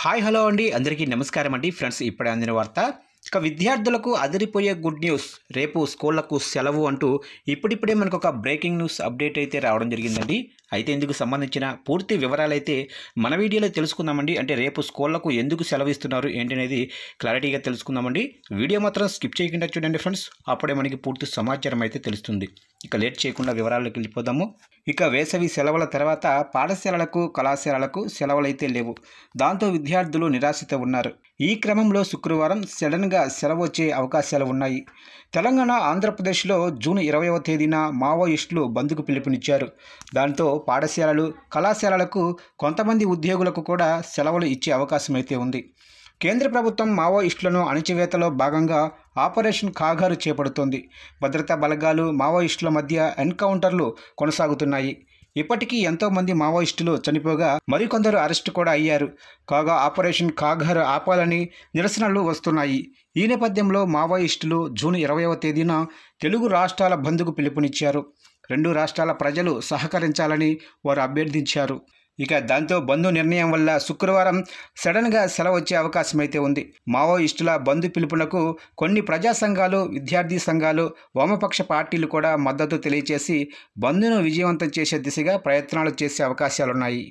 Hi hello అండి అందరికీ నమస్కారం అండి ఫ్రెండ్స్ ఇప్పుడే అందిన వార్త ఇక విద్యార్థులకు అదిరిపోయే గుడ్ న్యూస్ రేపు స్కూళ్లకు సెలవు అంటూ ఇప్పుడిప్పుడే మనకు ఒక బ్రేకింగ్ న్యూస్ అప్డేట్ అయితే రావడం జరిగిందండి. అయితే ఇందుకు సంబంధించిన పూర్తి వివరాలు అయితే మన వీడియోలో తెలుసుకుందామండి. అంటే రేపు స్కూళ్లకు ఎందుకు సెలవు ఇస్తున్నారు ఏంటి అనేది క్లారిటీగా తెలుసుకుందామండి. వీడియో మాత్రం స్కిప్ చేయకుండా చూడండి ఫ్రెండ్స్, అప్పుడే మనకి పూర్తి సమాచారం అయితే తెలుస్తుంది. ఇక లేట్ చేయకుండా వివరాల్లోకి వెళ్ళిపోదాము. ఇక వేసవి సెలవుల తర్వాత పాఠశాలలకు కళాశాలలకు సెలవులైతే లేవు. దాంతో విద్యార్థులు నిరాశతో ఉన్నారు. ఈ క్రమంలో శుక్రవారం సడన్గా సెలవు వచ్చే అవకాశాలు ఉన్నాయి. తెలంగాణ ఆంధ్రప్రదేశ్లో జూన్ 20వ తేదీన మావోయిస్టులు బంద్కు పిలుపునిచ్చారు. దాంతో పాఠశాలలు కళాశాలలకు కొంతమంది ఉద్యోగులకు కూడా సెలవులు ఇచ్చే అవకాశం అయితే ఉంది. కేంద్ర ప్రభుత్వం మావోయిస్టులను అణచివేతలో భాగంగా ఆపరేషన్ కాగారు చేపడుతోంది. భద్రతా బలగాలు మావోయిస్టుల మధ్య ఎన్కౌంటర్లు కొనసాగుతున్నాయి. ఇప్పటికీ ఎంతోమంది మావోయిస్టులు చనిపోగా మరికొందరు అరెస్టు కూడా అయ్యారు. కాగా ఆపరేషన్ కాగారు ఆపాలని నిరసనలు వస్తున్నాయి. ఈ నేపథ్యంలో మావోయిస్టులు జూన్ 20వ తేదీన తెలుగు రాష్ట్రాల బంద్కు పిలుపునిచ్చారు. రెండు రాష్ట్రాల ప్రజలు సహకరించాలని వారు అభ్యర్థించారు. ఇక దాంతో బంధు నిర్ణయం వల్ల శుక్రవారం సడన్గా సెలవు వచ్చే అవకాశం అయితే ఉంది. మావోయిస్టుల బంధు పిలుపునకు కొన్ని ప్రజా సంఘాలు, విద్యార్థి సంఘాలు, వామపక్ష పార్టీలు కూడా మద్దతు తెలియజేసి బంద్ను విజయవంతం చేసే దిశగా ప్రయత్నాలు చేసే అవకాశాలున్నాయి.